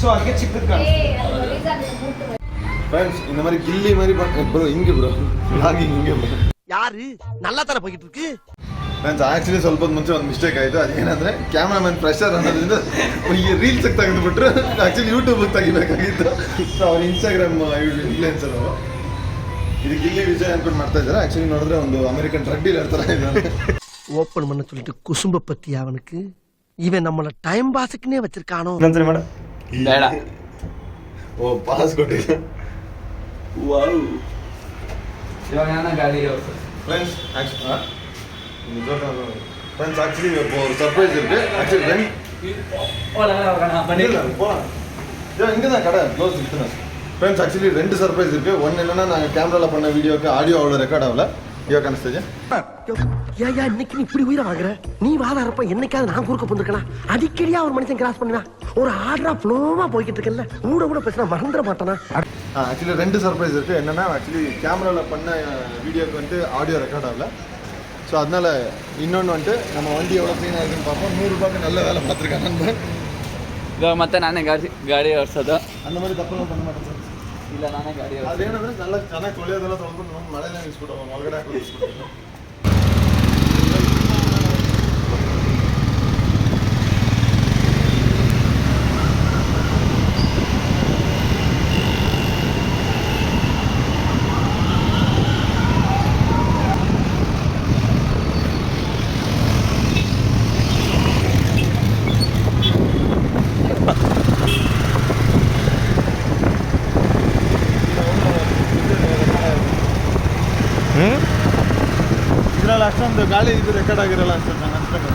So அதுக்கே chicken friends இந்த மாதிரி கில்லி மாதிரி ப்ரோ இங்கே ப்ரோ லாகிங் இங்கே ப்ரோ ಯಾರು நல்லா ತಾನೆ ಹೋಗಿತ್ತು ಇருக்கு ಫ್ರೆಂಡ್ಸ್ ಆ್ಯಕ್ಚುಲಿ ಸ್ವಲ್ಪ ಮುಂಚೆ ಒಂದು ಮಿಸ್ಟೇಕ್ ಆಯಿತು ಅದೇನಂದರೆ ಕ್ಯಾಮ್ರಾಮನ್ ಪ್ರೆಷರ್ ಅನ್ನೋದ್ರಿಂದ ಈ ರೀಲ್ಸಿಗೆ ತೆಗೆದುಬಿಟ್ರು ಆ್ಯಕ್ಚುಲಿ ಯೂಟ್ಯೂಬಿಗೆ ತೆಗಿಬೇಕಾಗಿತ್ತು ಸೊ ಅವ್ರು ಇನ್ಸ್ಟಾಗ್ರಾಮ್ ಇನ್ಫ್ಲುಯೆನ್ಸರ್ ಅವರು ಇದು ಗಿಲ್ಲಿ ವಿಜಯ್ ಅನ್ಕೊಂಡು ಮಾಡ್ತಾ ಇದ್ದಾರೆ ಆ್ಯಕ್ಚುಲಿ ನೋಡಿದ್ರೆ ಒಂದು ಅಮೆರಿಕನ್ ಡ್ರಗ್ ಡೀಲರ್ ಥರ ಇದ್ದಾನೆ ஓப்பன் பண்ண சொல்லிட்டு குசும்ப பத்தி அவனுக்கு இவன் நம்மள டைம் பாஸ்க்குனே வச்சிருக்கானோ ಮೇಡ ಬೇಡ ಓ ಪಾಸ್ ಕೊಟ್ಟಿಲ್ಲ ವಾವ್ ಇವಾಗ ನಾನು ಗಾಡಿ ಫ್ರೆಂಡ್ಸ್ ஃப்ரெண்ட்ஸ் ஆக்சுவலி இப்போ ஒரு சர்ப்ரைஸ் இருக்கு ஆக்சுவலி வென் இங்கே தான் கடை க்ளோஸ் இருக்குண்ணா ಫ್ರೆಂಡ್ಸ್ ಆಕ್ಚುಲಿ 2 ಸರ್ಪ್ರೈಸ್ ಇருக்கு ಒಂದು ಏನன்னா ನಾನು ಕ್ಯಾಮ್ರಾல பண்ண ವಿಡಿಯೋಕ್ಕೆ ಆಡಿಯೋ ಅவ்வளோ ರೆಕಾರ್ಡ್ ಆಗಲ್ಲ ಇವಾಗ ಕಾಣಿಸ್ತಿದೆ ஏயா இன்னைக்கு நீ இப்படி உயிரை வாங்குற நீ வாதாரப்ப என்னைக்காவது நான் குறுக்க போந்துருக்கனா அடிக்கடியா ஒரு மனுஷன் கிராஸ் பண்ணுவேன் ஒரு ஆர்டரா ஃப்ளோவா போய்கிட்டு இருக்கல கூட பேசினா மறந்துட மாட்டானா ஆக்சுவலி 2 சர்ப்ரைஸ் இருக்கு என்னன்னா ஆக்சுவலி கேமரால பண்ண வீடியோக்கு வந்து ஆடியோ ரெக்கார்ட் ஆகல ஸோ அதனால இன்னொன்று வந்துட்டு நம்ம வண்டி எவ்வளோ க்ளீனாக இருக்குன்னு பார்ப்போம் 100 ரூபாய்க்கு நல்ல வேலை பார்த்துருக்காங்க ಇವಾಗ ಮತ್ತೆ ನಾನೇ ಗಾಡಿ ಓಡಿಸೋದು அந்த மாதிரி ತಪ್ಪೆಲ್ಲ பண்ண ಮಾட்டேன் ಸರ್ ಇಲ್ಲ ನಾನೇ ಗಾಡಿ ಅದೇನಂದ್ರೆ നല്ല ಚೆನ್ನಾಗಿ ತೊಳೆಯೋದೆಲ್ಲ ತೊಳ್ಕೊಂಡು ನಮ್ಮ ಮಳೆನೇ ನಿಲ್ಸ್ಬಿಟ್ಟು ಒಳಗಡೆ ಹಾಕಿ ನಿಲ್ಸ್ಬಿಟ್ಟು ಇದರಲ್ಲಿ ಅಷ್ಟೊಂದು ಗಾಳಿ ಇದು ರೆಕಾರ್ಡ್ ಆಗಿರಲ್ಲ ಅನ್ಸುತ್ತೆ ನಾನು ಅನ್ಸ್ಬೇಕು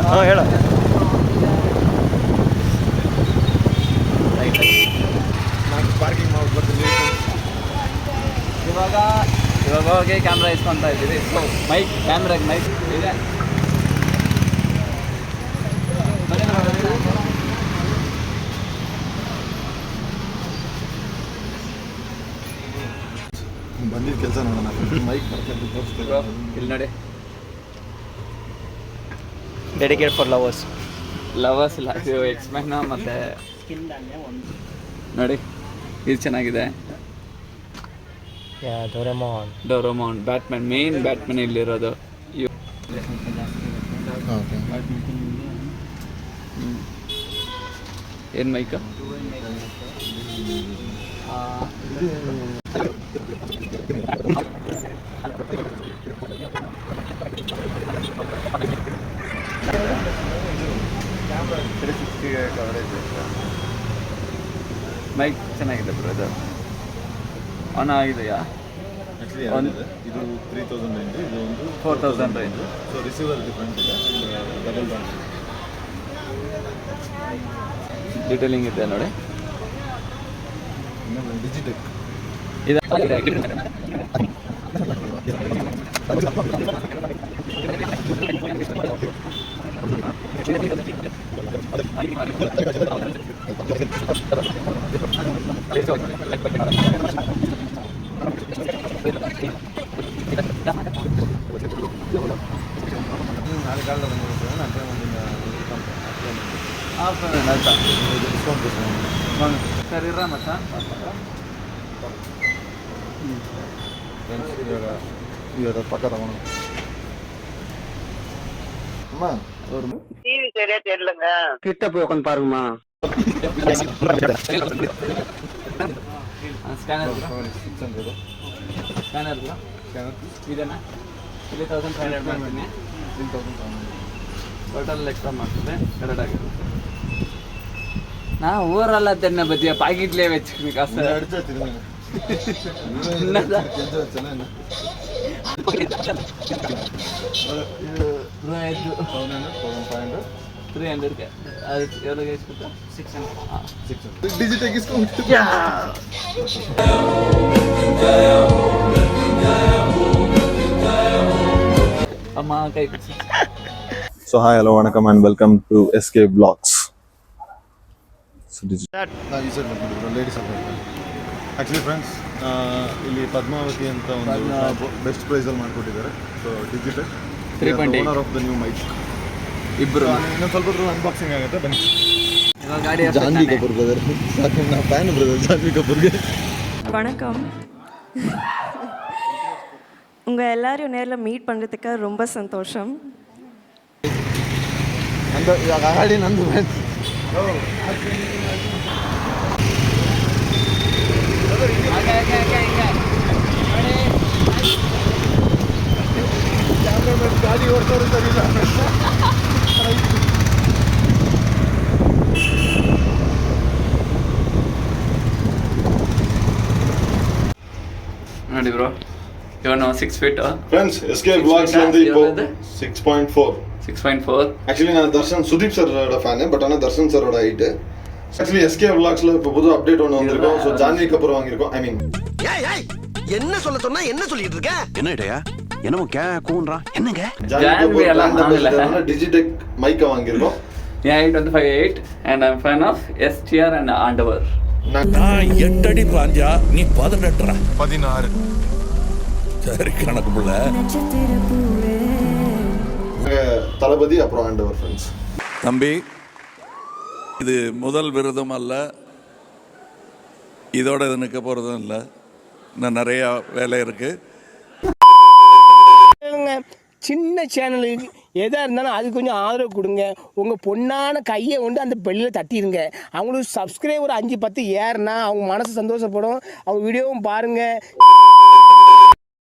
ಹಾಂ ಹೇಳ ನಾನು ಪಾರ್ಕಿಂಗ್ ಮಾಡ್ಬಿಡ್ತೀನಿ ಇವಾಗ ಹೋಗಿ ಕ್ಯಾಮ್ರಾ ಇಸ್ಕೊತಾ ಇದ್ದೀವಿ ಸೊ ಮೈಕ್ ಕ್ಯಾಮ್ರಾಗೆ ಮೈಕ್ ಇದೆ ಬಂದಿದ್ದ ಕೆಲಸ ನೋಡೋಣ ಮೈಕ್ ಬರ್ಕೊಂಡು ತೋರಿಸ್ತೀವಿ ಇಲ್ಲಿ ನೋಡಿ ಡೆಡಿಕೇಟ್ ಫಾರ್ ಲವರ್ಸ್ ಇಲ್ಲ ಇದು ಎಕ್ಸ್ಮ್ಯಾನ್ ಮತ್ತು ನೋಡಿ ಇದು ಚೆನ್ನಾಗಿದೆ ಡೋರೆಮಾನ್ ಬ್ಯಾಟ್ಮ್ಯಾನ್ ಮೇನ್ ಬ್ಯಾಟ್ಮ್ಯಾನ್ ಇಲ್ಲಿರೋದು ಏನು ಮೈಕ ಮೈಕ್ ಚೆನ್ನಾಗಿದೆ ಬ್ರೋ ಇದು ಆನ್ ಆಗಿದೆಯಾ ಇದು 3000 ರೇಂಜ್ ಇದು ಒಂದು 4000 ರೇಂಜ್ ಸೊ ರಿಸೀವರ್ ಡಿಫ್ರೆಂಟ್ ಇದೆ ಡಬಲ್ ಬ್ಯಾಂಡ್ ಡೀಟೇಲಿಂಗ್ ಇದೆ ನೋಡಿ ಡಿಜಿಟೆಕ್ ಇದು ಸರಿ ಮತ್ತ ಇವಾಗ ಪಕ್ಕ ತಗೊಂಡು அம்மா ஒரு டிவி சரியா தெரியலங்க கிட்ட போய் உட்காந்து பாருங்கம்மா ಸ್ಕ್ಯಾನರ್ 600 ಸ್ಕ್ಯಾನರ್ ಇದೆನಾ ಇಲ್ಲಿ 1500 ಮಾಡ್ತೀನಿ 3000 ಟೋಟಲ್ ಎಕ್ಸ್ಟ್ರಾ ಮಾಡ್ತದೆ ಕರೆಕ್ಟಾಗಿದೆ நான் ஊரெல்லாம் தென்ன பத்தியா பாக்கெட்லயே வச்சுக்கணும் காசு அடிச்சா திரும்ப அம்மா கை So hi, hello, vanakkam and welcome to SK Vlogs. So digital. You said ladies are actually friends ಇಲ್ಲಿ ಪದ್ಮಾವತಿ ಅಂತ ಒಂದು ಬೆಸ್ಟ್ ಪ್ರೈಸಲ್ಲಿ ಮಾಡಿಕೊಟ್ಟಿದ್ದಾರೆ. So digital 3.8 owner of the new mic. ಇಬ್ಬರು ಇನ್ನೊಂದು ಸ್ವಲ್ಪ ಅನ್ಬಾಕ್ಸಿಂಗ್ ಆಗುತ್ತೆ ಬನ್ನಿ. ಇವಾಗ ಗಾಡಿ ಜಾನ್ವಿ ಕಪೂರ್ ಬ್ರದರ್, நான் ஃபேன் பிரதர் ஜான்வி கபூருக்கு. வணக்கம். உங்கள் எல்லாரையும் நேரில் மீட் பண்ணுறதுக்கு ரொம்ப சந்தோஷம். அந்த ಗಾಡಿ ನಂದು ಫ್ರೆಂಡ್ಸ್. ಗಾಡಿ ಓಡಿಸೋರು ಸರಿಯಿಲ್ಲ. ನೋಡಿ ಬ್ರೋ, ಇವಾಗ ನಾವು 6 ಫೀಟ್ ಫ್ರೆಂಡ್ಸ್ ಎಸ್ಕೆ ಬ್ಲಾಗ್ಸ್ வந்து இப்போ 6.4. 6.4. ஆக்சுவலி நான் தர்ஷன் சுதீப் சாரோட ஃபேனு, பட் ஆனால் தர்ஷன் சாரோட ஹைட்டு. ஆக்சுவலி எஸ்கே விளாக்ஸில் இப்போ புது அப்டேட் ஒன்று வந்திருக்கோம். ஸோ ஜான்வி கபூர் வாங்கியிருக்கோம். ஐ மீன் என்ன சொல்ல சொன்னா என்ன சொல்லிட்டு இருக்க? என்ன இடையா என்னமோ கூன்றா என்னங்க ஜான்வி கபூர் டிஜிடெக் மைக்கை வாங்கியிருக்கோம். Yeah, height வந்து 5'8" and I'm fan of STR and Andor. நான் 8 அடி பாஞ்சா நீ 18 16 சரி கணக்கு புள்ள. தளபதி அப்புறம் ஆண்டவர் ஃப்ரெண்ட்ஸ். தம்பி, இது முதல் விருதும் அல்ல, இதோட இது நிற்க போகிறதும் இல்லை. இன்னும் நிறையா வேலை இருக்குது. சின்ன சேனலுக்கு எதாக இருந்தாலும் அது கொஞ்சம் ஆதரவு கொடுங்க. உங்கள் பொண்ணான கையை கொண்டு அந்த பெல்லில் தட்டிடுங்க. அவங்களுக்கு சப்ஸ்கிரைபர் 5-10 ஏறுனா அவங்க மனசு சந்தோஷப்படும். அவங்க வீடியோவும் பாருங்கள்.